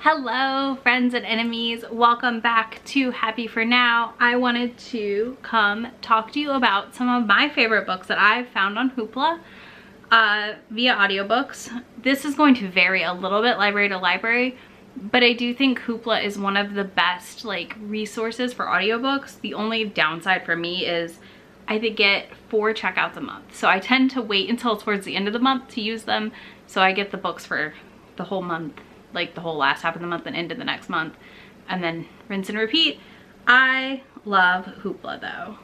Hello friends and enemies, welcome back to Happy for Now. I wanted to come talk to you about some of my favorite books that I've found on Hoopla via audiobooks. This is going to vary a little bit library to library, but I do think Hoopla is one of the best resources for audiobooks. The only downside for me is I get 4 checkouts a month, so I tend to wait until towards the end of the month to use them, so I get the books for the whole month, the whole last half of the month and into the next month, and then rinse and repeat. I love Hoopla though.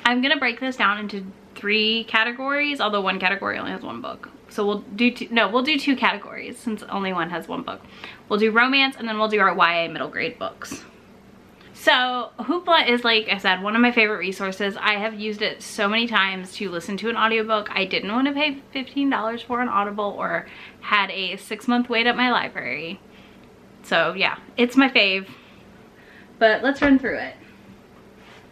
I'm gonna break this down into 3 categories, although one category only has 1 book. So we'll do 2 categories since only one has 1 book. We'll do romance and then we'll do our YA middle grade books. So Hoopla is, like I said, one of my favorite resources. I have used it so many times to listen to an audiobook I didn't want to pay $15 for on Audible or had a 6-month wait at my library. So yeah, it's my fave. But let's run through it.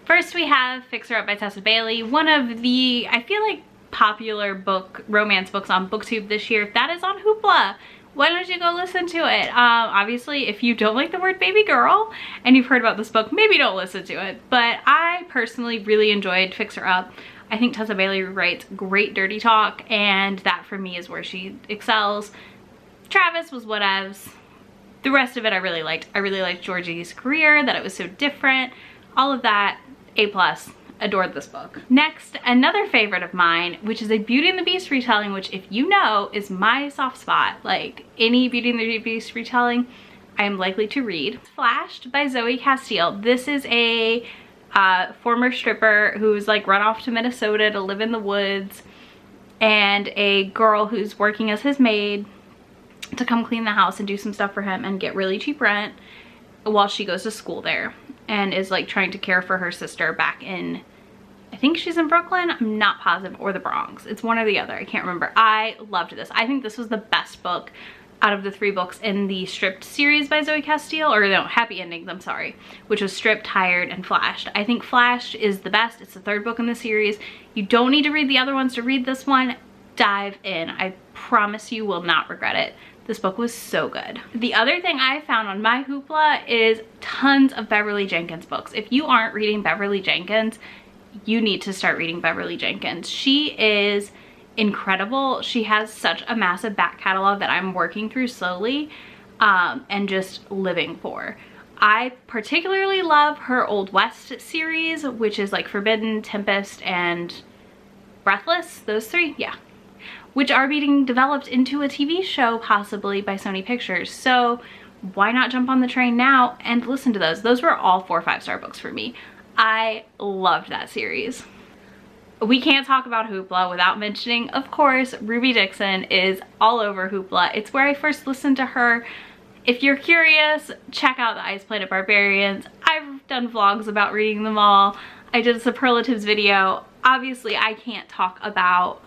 First we have Fix Her Up by Tessa Bailey, one of the, I feel like, popular romance books on BookTube this year. That is on Hoopla. Why don't you go listen to it? Obviously, if you don't like the word baby girl and you've heard about this book, maybe don't listen to it. But I personally really enjoyed Fix Her Up. I think Tessa Bailey writes great dirty talk, and that for me is where she excels. Travis was whatevs. The rest of it I really liked. I really liked Georgie's career, that it was so different. All of that, A+. Adored this book. Next, another favorite of mine, which is a Beauty and the Beast retelling, which, if you know, is my soft spot. Like any Beauty and the Beast retelling I am likely to read. Flashed by Zoey Castille. This is a former stripper who's run off to Minnesota to live in the woods, and a girl who's working as his maid to come clean the house and do some stuff for him and get really cheap rent while she goes to school there, and is trying to care for her sister back in, I think she's in Brooklyn, I'm not positive, or the Bronx. It's one or the other, I can't remember. I loved this. I think this was the best book out of the 3 books in the Stripped series by Zoey Castille, or no, Happy Endings, I'm sorry, which was Stripped, Hired, and Flashed. I think Flashed is the best. It's the 3rd book in the series. You don't need to read the other ones to read this one. Dive in. I promise you will not regret it. This book was so good. The other thing I found on my Hoopla is tons of Beverly Jenkins books. If you aren't reading Beverly Jenkins, you need to start reading Beverly Jenkins. She is incredible. She has such a massive back catalog that I'm working through slowly and just living for. I particularly love her Old West series, which is Forbidden, Tempest, and Breathless. Those 3, yeah. Which are being developed into a TV show possibly by Sony Pictures. So why not jump on the train now and listen to those? Those were all 4 5-star books for me. I loved that series. We can't talk about Hoopla without mentioning, of course, Ruby Dixon is all over Hoopla. It's where I first listened to her. If you're curious, check out the Ice Planet Barbarians. I've done vlogs about reading them all. I did a superlatives video. Obviously, I can't talk about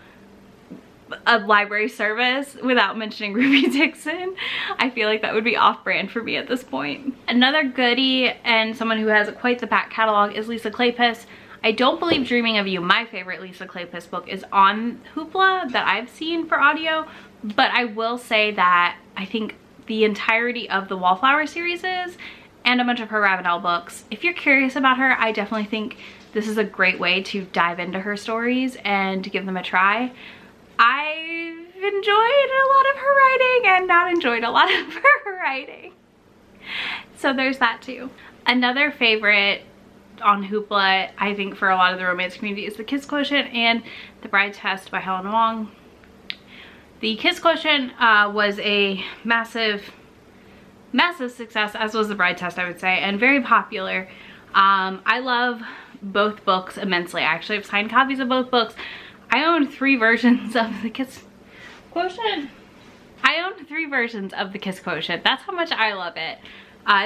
a library service without mentioning Ruby Dixon. I feel like that would be off-brand for me at this point. Another goodie and someone who has quite the back catalog is Lisa Kleypas. I don't believe Dreaming of You, my favorite Lisa Kleypas book, is on Hoopla that I've seen for audio, but I will say that I think the entirety of the Wallflower series is, and a bunch of her Ravenel books. If you're curious about her, I definitely think this is a great way to dive into her stories and give them a try. I've enjoyed a lot of her writing and not enjoyed a lot of her writing. So there's that too. Another favorite on Hoopla, I think, for a lot of the romance community is The Kiss Quotient and The Bride Test by Helen Hoang. The Kiss Quotient was a massive success, as was The Bride Test, I would say, and very popular. I love both books immensely. I actually have signed copies of both books. I own 3 versions of The Kiss Quotient. That's how much I love it.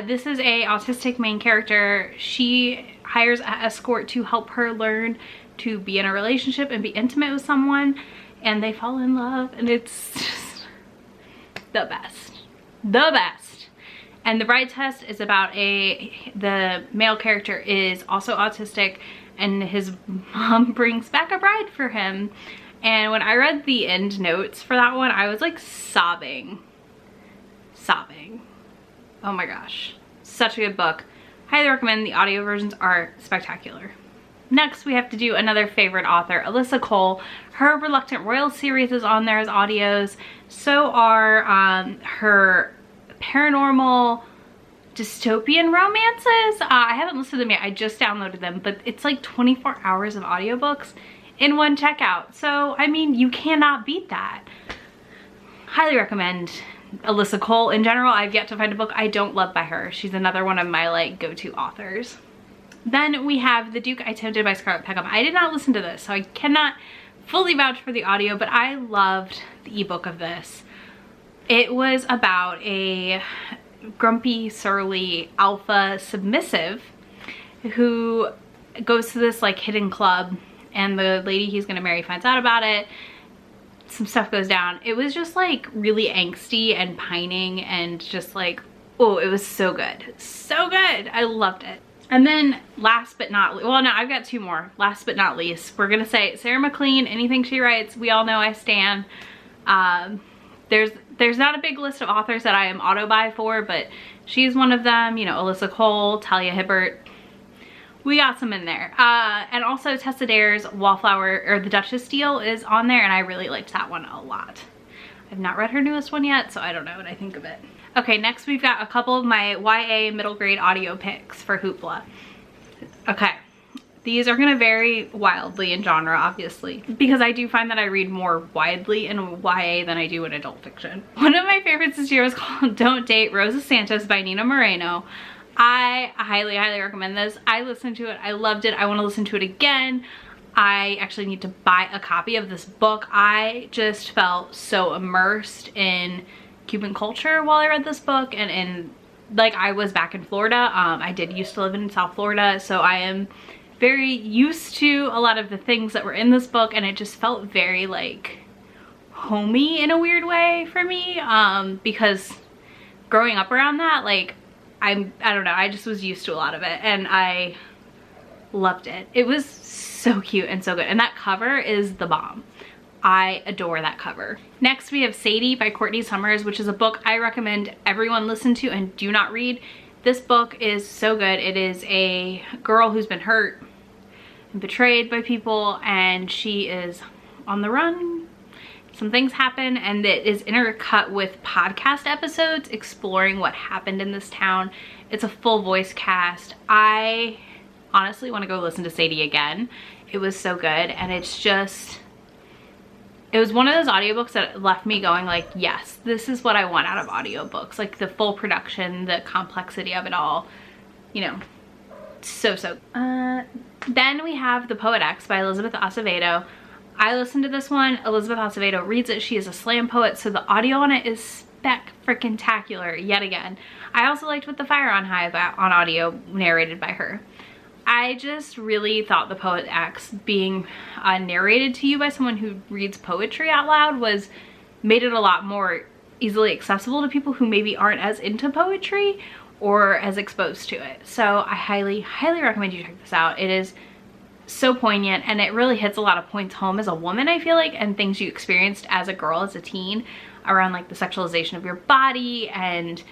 This is a autistic main character. She hires an escort to help her learn to be in a relationship and be intimate with someone, and they fall in love, and it's just the best. The best. And The Bride Test is about the male character is also autistic, and his mom brings back a bride for him. And when I read the end notes for that one, I was sobbing sobbing. Oh my gosh, such a good book. Highly recommend. The audio versions are spectacular. Next, we have to do another favorite author, Alyssa Cole. Her Reluctant Royal series is on there as audios. So are her paranormal dystopian romances. I haven't listened to them yet. I just downloaded them, but it's like 24 hours of audiobooks in one checkout. So, I mean, you cannot beat that. Highly recommend Alyssa Cole. In general, I've yet to find a book I don't love by her. She's another one of my like go-to authors. Then we have The Duke I Tempted by Scarlett Peckham. I did not listen to this, so I cannot fully vouch for the audio, but I loved the ebook of this. It was about a grumpy, surly, alpha submissive who goes to this like hidden club, and the lady he's gonna marry finds out about it. Some stuff goes down. It was just like really angsty and pining and just like, oh, it was so good. So good. I loved it. And then last but not least, well no, I've got two more. Last but not least, we're gonna say Sarah MacLean. Anything she writes, we all know I stan. There's not a big list of authors that I am auto buy for, but she's one of them. You know, Alyssa Cole, Talia Hibbert. We got some in there. And also Tessa Bailey's Wallflower, or the Duchess deal is on there, and I really liked that one a lot. I've not read her newest one yet, so I don't know what I think of it. Okay, next we've got a couple of my YA middle grade audio picks for Hoopla. Okay, these are gonna vary wildly in genre, obviously, because I do find that I read more widely in YA than I do in adult fiction. One of my favorites this year is called Don't Date Rosa Santos by Nina Moreno. I highly, highly recommend this. I listened to it, I loved it, I wanna listen to it again. I actually need to buy a copy of this book. I just felt so immersed in Cuban culture while I read this book, and in like I was back in Florida. I did used to live in South Florida, so I am very used to a lot of the things that were in this book, and it just felt very like homey in a weird way for me, because growing up around that, like I don't know, I just was used to a lot of it, and I loved it. It was so cute and so good, and that cover is the bomb. I adore that cover. Next we have Sadie by Courtney Summers, which is a book I recommend everyone listen to and do not read. This book is so good. It is a girl who's been hurt and betrayed by people, and she is on the run. Some things happen, and it is intercut with podcast episodes exploring what happened in this town. It's a full voice cast. I honestly want to go listen to Sadie again. It was so good, and it's just, it was one of those audiobooks that left me going like, yes, this is what I want out of audiobooks. Like the full production, the complexity of it all, you know, so. Then we have The Poet X by Elizabeth Acevedo. I listened to this one. Elizabeth Acevedo reads it. She is a slam poet, so the audio on it is spec-freaking-tacular yet again. I also liked With the Fire on High on audio narrated by her. I just really thought The Poet X being narrated to you by someone who reads poetry out loud made it a lot more easily accessible to people who maybe aren't as into poetry or as exposed to it. So I highly, highly recommend you check this out. It is so poignant, and it really hits a lot of points home as a woman, I feel like, and things you experienced as a girl, as a teen, around like the sexualization of your body and,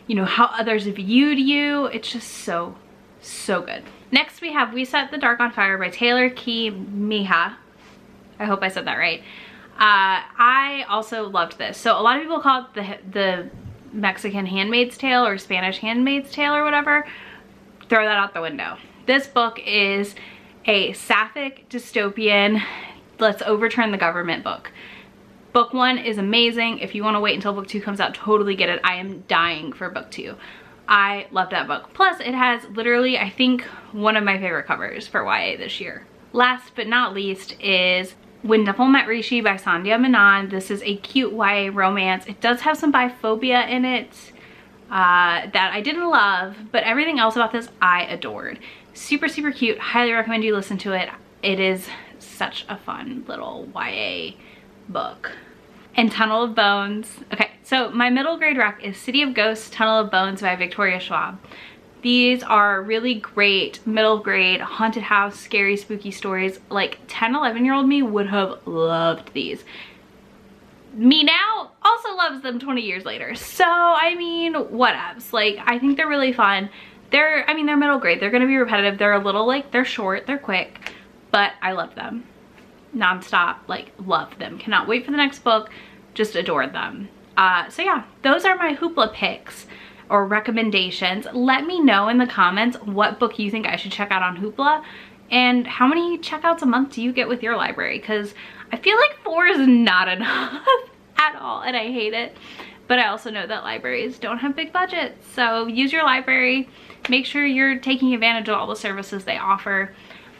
you know, how others viewed you. It's just so good. Next we have We Set the Dark on Fire by Tehlor Meija. I hope I said that right. I also loved this. So a lot of people call it the Mexican Handmaid's Tale or Spanish Handmaid's Tale or whatever. Throw that out the window. This book is a sapphic dystopian, let's overturn the government book. Book one is amazing. If you want to wait until book two comes out, totally get it. I am dying for book two. I loved that book. Plus, it has literally, I think, one of my favorite covers for YA this year. Last but not least is When Dimple Met Rishi by Sandhya Menon. This is a cute YA romance. It does have some biphobia in it that I didn't love, but everything else about this I adored. Super, super cute. Highly recommend you listen to it. It is such a fun little YA book. And Tunnel of Bones. Okay, so my middle grade rec is City of Ghosts, Tunnel of Bones by Victoria Schwab. These are really great middle grade haunted house, scary, spooky stories. Like 10, 11-year-old me would have loved these. me now also loves them 20 years later. So, I mean, whatevs. Like, I think they're really fun. They're middle grade. They're gonna be repetitive. They're a little, like, they're short, they're quick, but I love them. Nonstop, like, love them. Cannot wait for the next book. Just adore them. So yeah, those are my Hoopla picks or recommendations. Let me know in the comments what book you think I should check out on Hoopla and how many checkouts a month do you get with your library, because I feel like 4 is not enough at all and I hate it. But I also know that libraries don't have big budgets, so use your library. Make sure you're taking advantage of all the services they offer.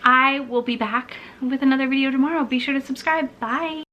I will be back with another video tomorrow. Be sure to subscribe. Bye.